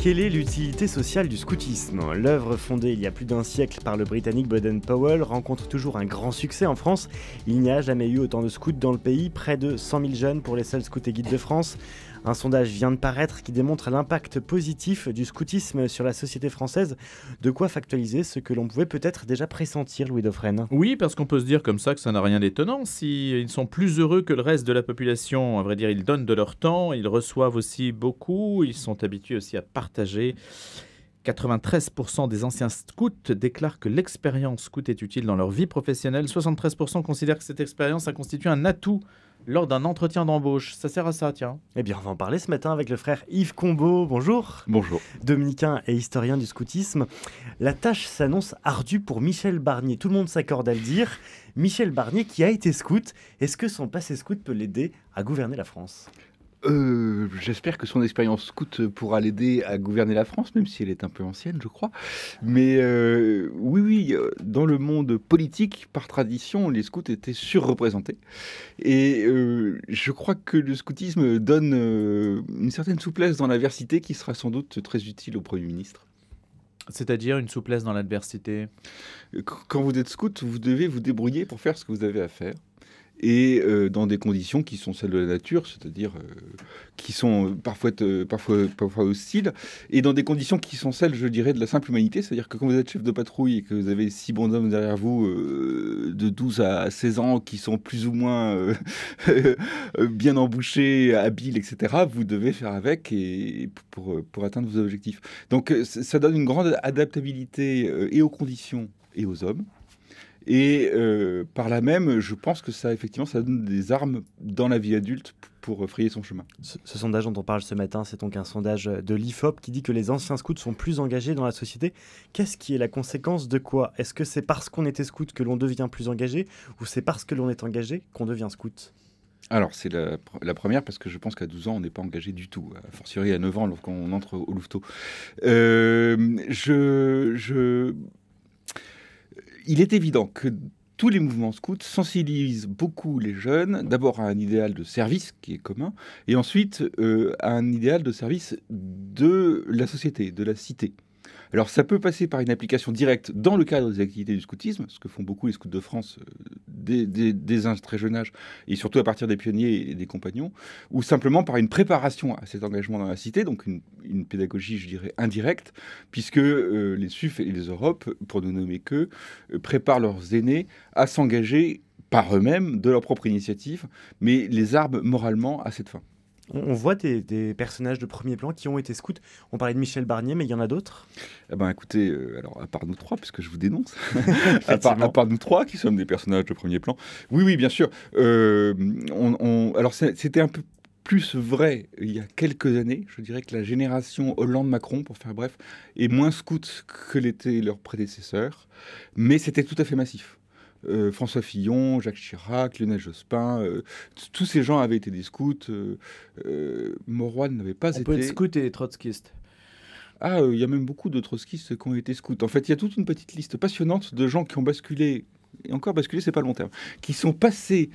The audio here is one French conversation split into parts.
Quelle est l'utilité sociale du scoutisme ? L'œuvre fondée il y a plus d'un siècle par le Britannique Baden-Powell rencontre toujours un grand succès en France. Il n'y a jamais eu autant de scouts dans le pays, près de 100 000 jeunes pour les seuls scouts et guides de France. Un sondage vient de paraître qui démontre l'impact positif du scoutisme sur la société française. De quoi factualiser ce que l'on pouvait peut-être déjà pressentir, Louis Dauphren. Oui, parce qu'on peut se dire comme ça que ça n'a rien d'étonnant. S'ils sont plus heureux que le reste de la population, à vrai dire, ils donnent de leur temps, ils reçoivent aussi beaucoup, ils sont habitués aussi à partager. 93% des anciens scouts déclarent que l'expérience scout est utile dans leur vie professionnelle. 73% considèrent que cette expérience a constitué un atout lors d'un entretien d'embauche. Ça sert à ça, tiens. Eh bien, on va en parler ce matin avec le frère Yves Combeau. Bonjour. Bonjour. Dominicain et historien du scoutisme. La tâche s'annonce ardue pour Michel Barnier. Tout le monde s'accorde à le dire. Michel Barnier qui a été scout. Est-ce que son passé scout peut l'aider à gouverner la France ? J'espère que son expérience scout pourra l'aider à gouverner la France, même si elle est un peu ancienne, je crois. Mais oui, dans le monde politique, par tradition, les scouts étaient surreprésentés. Et je crois que le scoutisme donne une certaine souplesse dans l'adversité qui sera sans doute très utile au Premier ministre. C'est-à-dire une souplesse dans l'adversité. Quand vous êtes scout, vous devez vous débrouiller pour faire ce que vous avez à faire. Et dans des conditions qui sont celles de la nature, c'est-à-dire qui sont parfois hostiles, et dans des conditions qui sont celles, je dirais, de la simple humanité, c'est-à-dire que quand vous êtes chef de patrouille et que vous avez 6 bonshommes derrière vous de 12 à 16 ans qui sont plus ou moins bien embouchés, habiles, etc., vous devez faire avec et pour atteindre vos objectifs. Donc ça donne une grande adaptabilité et aux conditions et aux hommes. Et par là même, je pense que ça donne des armes dans la vie adulte pour frayer son chemin. Ce sondage dont on parle ce matin, c'est donc un sondage de l'IFOP qui dit que les anciens scouts sont plus engagés dans la société. Qu'est-ce qui est la conséquence de quoi ? Est-ce que c'est parce qu'on était scout que l'on devient plus engagé, ou c'est parce que l'on est engagé qu'on devient scout ? Alors, c'est la première, parce que je pense qu'à 12 ans, on n'est pas engagé du tout, a fortiori à 9 ans, lorsqu'on entre au louveteau. Il est évident que tous les mouvements scouts sensibilisent beaucoup les jeunes, d'abord à un idéal de service qui est commun, et ensuite à un idéal de service de la société, de la cité. Alors ça peut passer par une application directe dans le cadre des activités du scoutisme, ce que font beaucoup les scouts de France dès un très jeune âge, et surtout à partir des pionniers et des compagnons, ou simplement par une préparation à cet engagement dans la cité, donc une pédagogie, je dirais, indirecte, puisque les SUF et les Europes, pour ne nommer qu'eux, préparent leurs aînés à s'engager par eux-mêmes, de leur propre initiative, mais les arment moralement à cette fin. On voit des personnages de premier plan qui ont été scouts. On parlait de Michel Barnier, mais il y en a d'autres ? Eh ben, écoutez, alors à part nous trois, puisque je vous dénonce, à part nous trois qui sommes des personnages de premier plan, oui, bien sûr. Alors c'était un peu plus vrai il y a quelques années. Je dirais que la génération Hollande-Macron, pour faire bref, est moins scout que l'étaient leurs prédécesseurs, mais c'était tout à fait massif. François Fillon, Jacques Chirac, Lionel Jospin, tous ces gens avaient été des scouts. Mauroy n'avait pas été. On peut être scout et trotskiste. Ah, il y a même beaucoup de trotskistes qui ont été scouts. En fait, il y a toute une petite liste passionnante de gens qui ont basculé, et encore basculé, c'est pas le bon terme, qui sont passés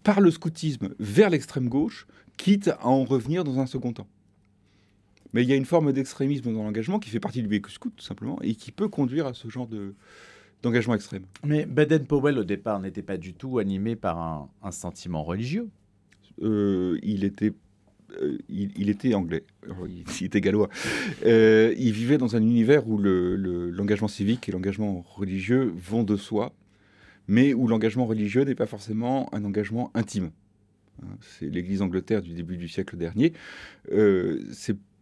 par le scoutisme vers l'extrême gauche, quitte à en revenir dans un second temps. Mais il y a une forme d'extrémisme dans l'engagement qui fait partie du vécu scout, tout simplement, et qui peut conduire à ce genre d'engagement extrême. Mais Baden-Powell, au départ, n'était pas du tout animé par un sentiment religieux. Il était anglais, il était gallois. Il vivait dans un univers où l'engagement civique et l'engagement religieux vont de soi, mais où l'engagement religieux n'est pas forcément un engagement intime. C'est l'Église d'Angleterre du début du siècle dernier.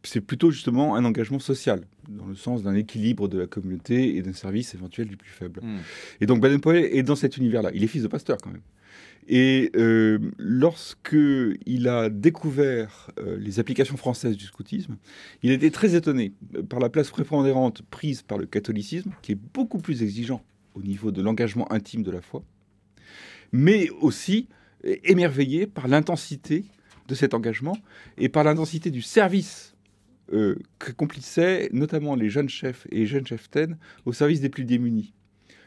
C'est plutôt justement un engagement social, dans le sens d'un équilibre de la communauté et d'un service éventuel du plus faible. Et donc Baden-Powell est dans cet univers-là. Il est fils de pasteur quand même. Et lorsqu'il a découvert les applications françaises du scoutisme, il a été très étonné par la place prépondérante prise par le catholicisme, qui est beaucoup plus exigeant au niveau de l'engagement intime de la foi, mais aussi émerveillé par l'intensité de cet engagement et par l'intensité du service qu'accomplissaient notamment les jeunes chefs et les jeunes cheftaines au service des plus démunis.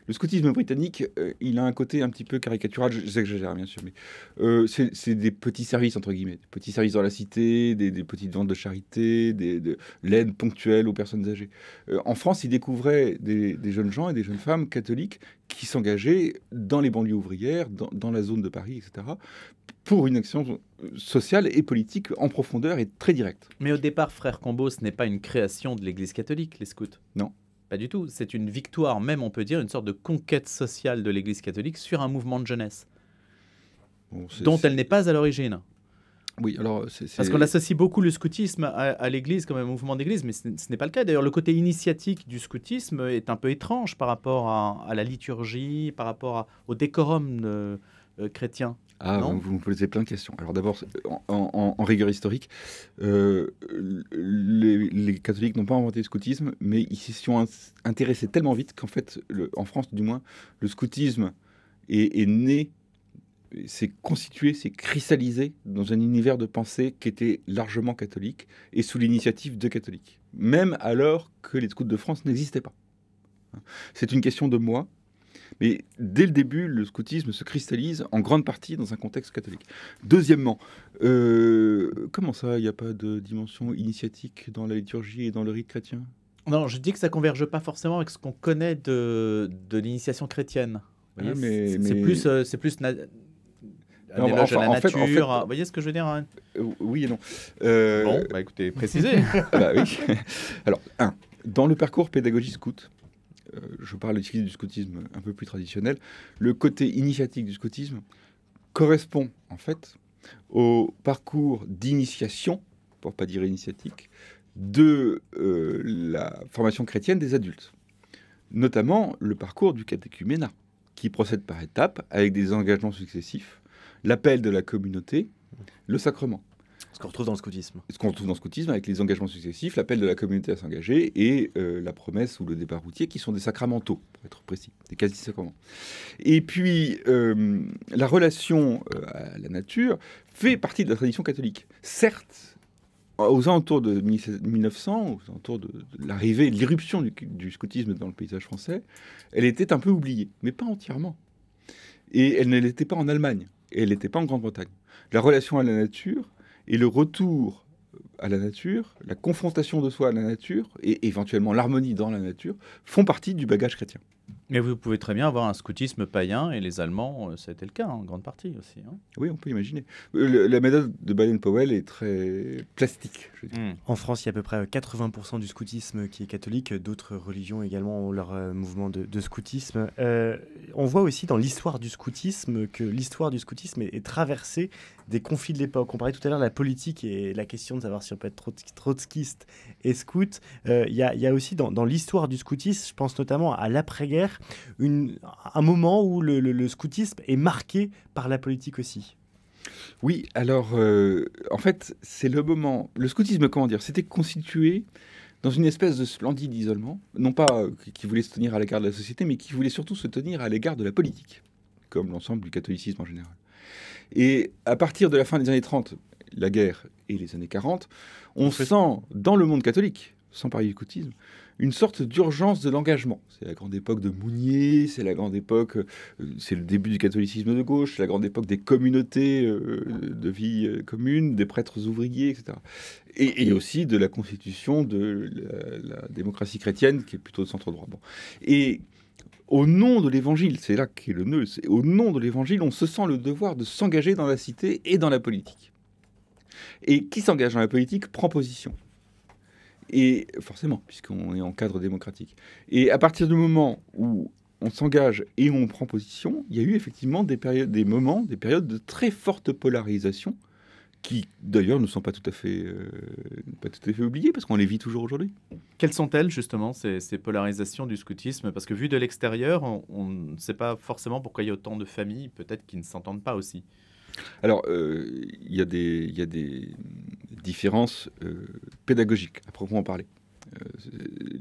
Le scoutisme britannique, il a un côté un petit peu caricatural, j'exagère bien sûr, mais c'est des petits services, entre guillemets, des petits services dans la cité, des petites ventes de charité, de l'aide ponctuelle aux personnes âgées. En France, ils découvraient des jeunes gens et des jeunes femmes catholiques qui s'engageaient dans les banlieues ouvrières, dans la zone de Paris, etc., pour une action sociale et politique en profondeur et très directe. Mais au départ, Frère Combo, ce n'est pas une création de l'Église catholique, les scouts. Non. Pas du tout. C'est une victoire, même on peut dire, une sorte de conquête sociale de l'Église catholique sur un mouvement de jeunesse, Bon, dont elle n'est pas à l'origine. Oui, alors Parce qu'on associe beaucoup le scoutisme à l'Église comme un mouvement d'Église, mais ce n'est pas le cas. D'ailleurs, le côté initiatique du scoutisme est un peu étrange par rapport à la liturgie, par rapport au décorum chrétien. Ah, non, vous me posez plein de questions. Alors d'abord, en rigueur historique, les catholiques n'ont pas inventé le scoutisme, mais ils s'y sont intéressés tellement vite qu'en fait, en France du moins, le scoutisme est né, s'est constitué, s'est cristallisé dans un univers de pensée qui était largement catholique et sous l'initiative de catholiques, même alors que les scouts de France n'existaient pas. C'est une question de moi. Mais dès le début, le scoutisme se cristallise en grande partie dans un contexte catholique. Deuxièmement, comment ça, il n'y a pas de dimension initiatique dans la liturgie et dans le rite chrétien ? Non, je dis que ça ne converge pas forcément avec ce qu'on connaît de l'initiation chrétienne. Voilà, C'est plus un éloge à la nature. Vous voyez ce que je veux dire, hein? Oui et non. Bon, bah écoutez, précisez. Bah, oui. Alors, dans le parcours pédagogie scout, je parle ici du scoutisme un peu plus traditionnel, le côté initiatique du scoutisme correspond en fait au parcours d'initiation, pour ne pas dire initiatique, de la formation chrétienne des adultes. Notamment le parcours du catéchuménat, qui procède par étapes avec des engagements successifs, l'appel de la communauté, le sacrement. Ce qu'on retrouve dans le scoutisme. Ce qu'on retrouve dans le scoutisme avec les engagements successifs, l'appel de la communauté à s'engager et la promesse ou le départ routier qui sont des sacramentaux, pour être précis, des quasi-sacrements. Et puis, la relation à la nature fait partie de la tradition catholique. Certes, aux alentours de 1900, aux alentours de l'arrivée, de l'irruption du scoutisme dans le paysage français, elle était un peu oubliée, mais pas entièrement. Et elle ne l'était pas en Allemagne, et elle n'était pas en Grande-Bretagne. La relation à la nature et le retour à la nature, la confrontation de soi à la nature et éventuellement l'harmonie dans la nature font partie du bagage chrétien. Mais vous pouvez très bien avoir un scoutisme païen et les Allemands, ça a été le cas en grande partie aussi. Hein. Oui, on peut imaginer. La méthode de Baden-Powell est très plastique, je dis. En France, il y a à peu près 80% du scoutisme qui est catholique. D'autres religions également ont leur mouvement de scoutisme. On voit aussi dans l'histoire du scoutisme que l'histoire du scoutisme est traversée des conflits de l'époque. On parlait tout à l'heure de la politique et la question de savoir si on peut être trotskiste et scout. Il y a aussi dans l'histoire du scoutisme, je pense notamment à l'après-guerre, un moment où le scoutisme est marqué par la politique aussi. Oui, alors en fait, c'est le moment. Le scoutisme, comment dire, s'était constitué dans une espèce de splendide isolement, non pas qui voulait se tenir à l'égard de la société, mais qui voulait surtout se tenir à l'égard de la politique, comme l'ensemble du catholicisme en général. Et à partir de la fin des années 30, la guerre et les années 40, on sent dans le monde catholique, sans parler du scoutisme, une sorte d'urgence de l'engagement. C'est la grande époque de Mounier, c'est la grande époque, c'est le début du catholicisme de gauche, c'est la grande époque des communautés de vie commune, des prêtres ouvriers, etc. Et aussi de la constitution de la démocratie chrétienne, qui est plutôt de centre-droit. Bon. Et au nom de l'Évangile, c'est là qu'est le nœud, au nom de l'Évangile, on se sent le devoir de s'engager dans la cité et dans la politique. Et qui s'engage dans la politique prend position. Et forcément, puisqu'on est en cadre démocratique. Et à partir du moment où on s'engage et on prend position, il y a eu effectivement des périodes de très forte polarisation, qui d'ailleurs ne sont pas tout à fait oubliées, parce qu'on les vit toujours aujourd'hui. Quelles sont-elles justement, ces polarisations du scoutisme? Parce que vu de l'extérieur, on ne sait pas forcément pourquoi il y a autant de familles, peut-être qui ne s'entendent pas aussi. Alors, il y a des différences pédagogiques, à proprement parler.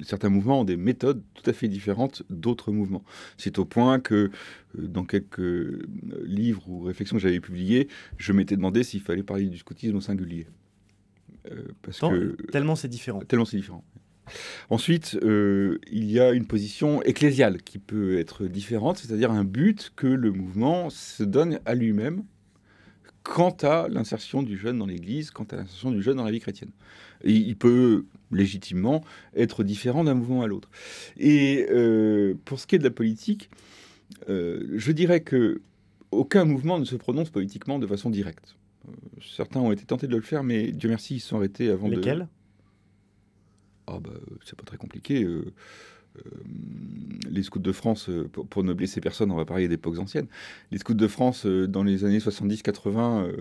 Certains mouvements ont des méthodes tout à fait différentes d'autres mouvements. C'est au point que, dans quelques livres ou réflexions que j'avais publiées, je m'étais demandé s'il fallait parler du scoutisme au singulier. Tellement c'est différent. Tellement c'est différent. Ensuite, il y a une position ecclésiale qui peut être différente, c'est-à-dire un but que le mouvement se donne à lui-même quant à l'insertion du jeune dans l'Église, quant à l'insertion du jeune dans la vie chrétienne. Et il peut légitimement être différent d'un mouvement à l'autre. Et pour ce qui est de la politique, je dirais que aucun mouvement ne se prononce politiquement de façon directe. Certains ont été tentés de le faire, mais Dieu merci, ils se sont arrêtés avant Lesquels ? Ah bah, c'est pas très compliqué. Les scouts de France, pour ne blesser personne, on va parler d'époques anciennes. Les scouts de France, dans les années 70-80,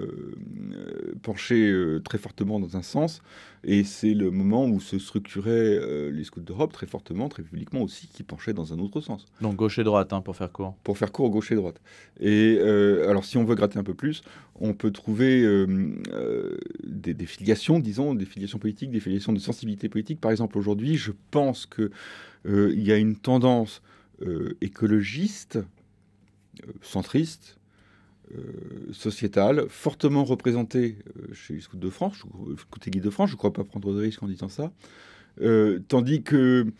penchaient très fortement dans un sens. Et c'est le moment où se structuraient les scouts d'Europe très fortement, très publiquement aussi, qui penchaient dans un autre sens. Donc gauche et droite, pour faire court. Pour faire court, gauche et droite. Et alors, si on veut gratter un peu plus, on peut trouver des filiations, disons, des filiations politiques, des filiations de sensibilité politique. Par exemple, aujourd'hui, je pense que il y a une tendance écologiste, centriste, sociétale, fortement représentée chez les scouts de France, scouts et guides de France, je ne crois pas prendre de risque en disant ça, tandis que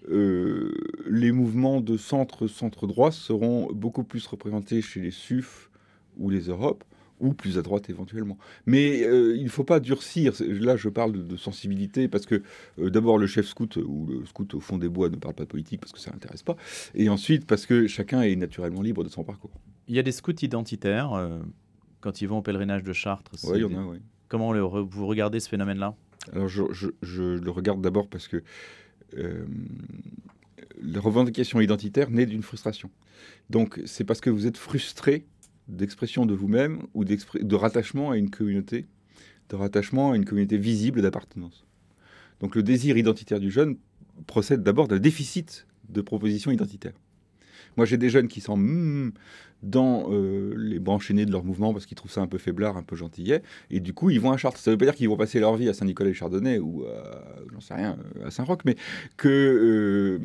les mouvements de centre-droit seront beaucoup plus représentés chez les SUF ou les Europes, ou plus à droite éventuellement. Mais il ne faut pas durcir. Là, je parle de sensibilité parce que d'abord, le chef scout ou le scout au fond des bois ne parle pas de politique parce que ça ne l'intéresse pas. Et ensuite, parce que chacun est naturellement libre de son parcours. Il y a des scouts identitaires quand ils vont au pèlerinage de Chartres. Oui, il y en a, oui. Comment vous regardez ce phénomène-là ? Alors, je le regarde d'abord parce que la revendication identitaire naît d'une frustration. Donc, c'est parce que vous êtes frustré d'expression de vous-même ou de rattachement à une communauté, de rattachement à une communauté visible d'appartenance. Donc le désir identitaire du jeune procède d'abord d'un déficit de propositions identitaires. Moi, j'ai des jeunes qui sont dans les branches aînées de leur mouvement parce qu'ils trouvent ça un peu faiblard, un peu gentillet, et du coup, ils vont à Chartres. Ça ne veut pas dire qu'ils vont passer leur vie à Saint-Nicolas-et-Chardonnay ou j'en sais rien, à Saint-Roch, mais que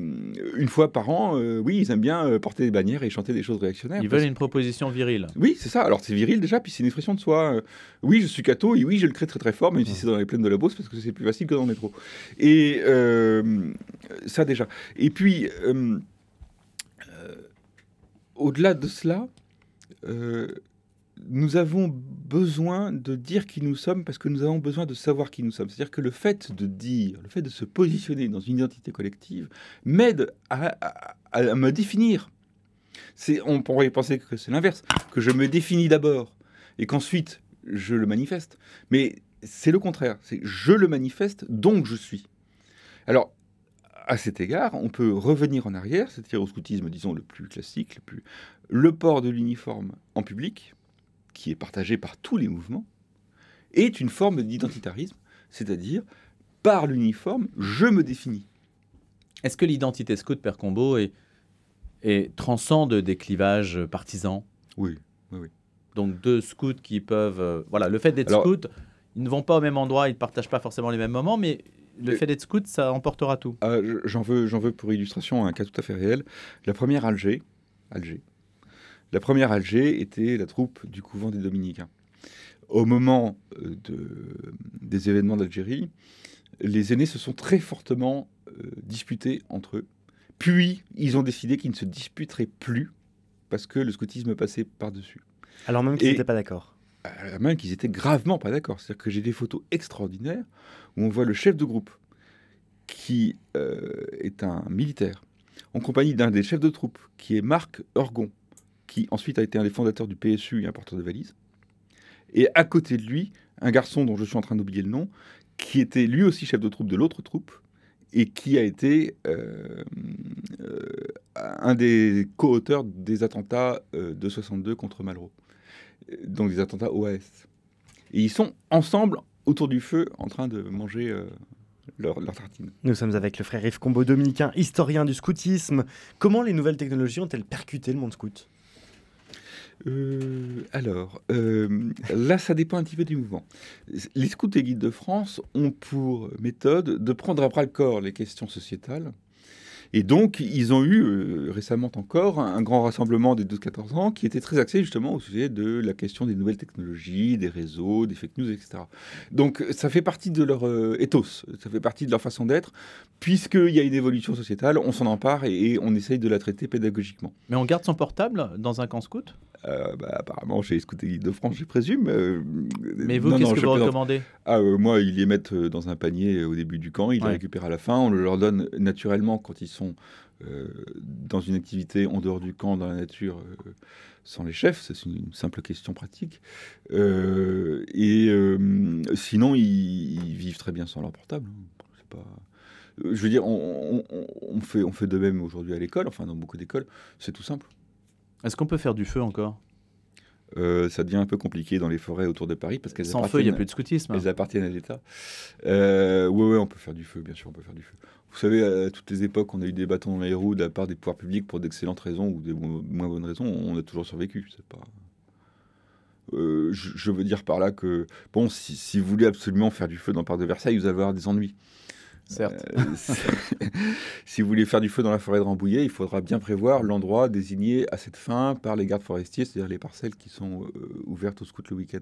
une fois par an, oui, ils aiment bien porter des bannières et chanter des choses réactionnaires. Ils veulent une proposition virile. Oui, c'est ça. Alors, c'est viril déjà, puis c'est une expression de soi. Oui, je suis catho, et oui, je le crée très très fort, même si c'est dans les plaines de la Beauce, parce que c'est plus facile que dans le métro. Et ça déjà. Et puis... au-delà de cela, nous avons besoin de dire qui nous sommes parce que nous avons besoin de savoir qui nous sommes. C'est-à-dire que le fait de dire, le fait de se positionner dans une identité collective m'aide à me définir. On pourrait penser que c'est l'inverse, que je me définis d'abord et qu'ensuite je le manifeste. Mais c'est le contraire, c'est je le manifeste, donc je suis. Alors, à cet égard, on peut revenir en arrière, c'est-à-dire au scoutisme, disons, le plus classique, le port de l'uniforme en public, qui est partagé par tous les mouvements, est une forme d'identitarisme, c'est-à-dire, par l'uniforme, je me définis. Est-ce que l'identité scout, Père Combeau, transcende des clivages partisans ? Oui, oui, oui. Donc deux scouts qui peuvent... voilà, le fait d'être scout, ils ne vont pas au même endroit, ils ne partagent pas forcément les mêmes moments, mais... Le fait d'être scout, ça emportera tout. J'en veux pour illustration un cas tout à fait réel. La première Alger. La première Alger était la troupe du couvent des Dominicains. Au moment des événements d'Algérie, les aînés se sont très fortement disputés entre eux. Puis, ils ont décidé qu'ils ne se disputeraient plus parce que le scoutisme passait par-dessus. Alors même qu'ils n'étaient pas d'accord. Même qu'ils étaient gravement pas d'accord. C'est-à-dire que j'ai des photos extraordinaires où on voit le chef de groupe qui est un militaire en compagnie d'un des chefs de troupe qui est Marc Orgon, qui ensuite a été un des fondateurs du PSU et un porteur de valises. Et à côté de lui, un garçon dont je suis en train d'oublier le nom, qui était lui aussi chef de troupe de l'autre troupe et qui a été un des co-auteurs des attentats de 62 contre Malraux. Donc des attentats OAS. Et ils sont ensemble autour du feu en train de manger leur tartine. Nous sommes avec le frère Yves Combeau, dominicain, historien du scoutisme. Comment les nouvelles technologies ont-elles percuté le monde scout ? Là, ça dépend un petit peu du mouvement. Les scouts et guides de France ont pour méthode de prendre à bras-le-corps les questions sociétales Et donc, ils ont eu récemment encore un grand rassemblement des 12-14 ans qui était très axé justement au sujet de la question des nouvelles technologies, des réseaux, des fake news, etc. Donc, ça fait partie de leur ethos, ça fait partie de leur façon d'être. Puisqu'il y a une évolution sociétale, on s'en empare et on essaye de la traiter pédagogiquement. Mais on garde son portable dans un camp scout ? Apparemment, chez les Scouts et Guides de France, je présume. Mais vous, qu'est-ce que vous recommandez ? Moi, ils les mettent dans un panier au début du camp, ils les récupèrent à la fin. On le leur donne naturellement quand ils sont dans une activité en dehors du camp, dans la nature, sans les chefs. C'est une simple question pratique. Sinon, ils vivent très bien sans leur portable. C'est pas... Je veux dire, on fait de même aujourd'hui à l'école, enfin dans beaucoup d'écoles, c'est tout simple. Est-ce qu'on peut faire du feu encore ? Ça devient un peu compliqué dans les forêts autour de Paris parce qu'elles sans feu, il n'y a plus de scoutisme. Elles appartiennent à l'État. Oui, on peut faire du feu, bien sûr, on peut faire du feu. Vous savez, à toutes les époques, on a eu des bâtons dans les roues de la part des pouvoirs publics pour d'excellentes raisons ou des moins bonnes raisons. On a toujours survécu. C'est pas... je veux dire par là que, bon, si vous voulez absolument faire du feu dans le parc de Versailles, vous allez avoir des ennuis. Certes. Si vous voulez faire du feu dans la forêt de Rambouillet, il faudra bien prévoir l'endroit désigné à cette fin par les gardes forestiers, c'est-à-dire les parcelles qui sont ouvertes aux scouts le week-end.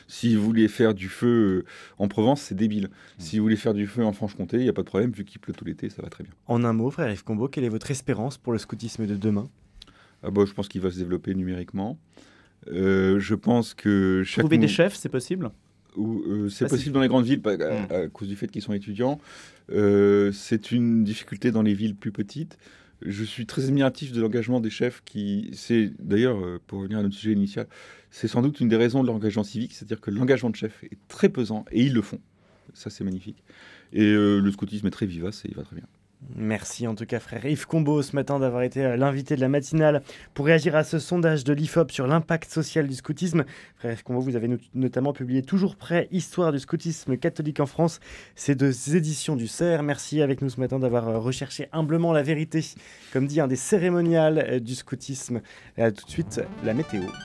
Si vous voulez faire du feu en Provence, c'est débile. Si vous voulez faire du feu en Franche-Comté, il n'y a pas de problème, vu qu'il pleut tout l'été, ça va très bien. En un mot, frère Yves Combeau, quelle est votre espérance pour le scoutisme de demain ? Je pense qu'il va se développer numériquement. Je pense que trouver des chefs, c'est possible ? C'est possible dans les grandes villes à cause du fait qu'ils sont étudiants. C'est une difficulté dans les villes plus petites. Je suis très admiratif de l'engagement des chefs c'est d'ailleurs, pour revenir à notre sujet initial, c'est sans doute une des raisons de l'engagement civique, c'est-à-dire que l'engagement de chefs est très pesant et ils le font. Ça, c'est magnifique. Et le scoutisme est très vivace et il va très bien. Merci en tout cas frère Yves Combeau ce matin d'avoir été l'invité de la matinale pour réagir à ce sondage de l'IFOP sur l'impact social du scoutisme. Frère Yves Combeau, vous avez notamment publié Toujours prêt, Histoire du scoutisme catholique en France. C'est deux éditions du CERF. Merci avec nous ce matin d'avoir recherché humblement la vérité, comme dit un des cérémoniales du scoutisme. Et tout de suite, la météo.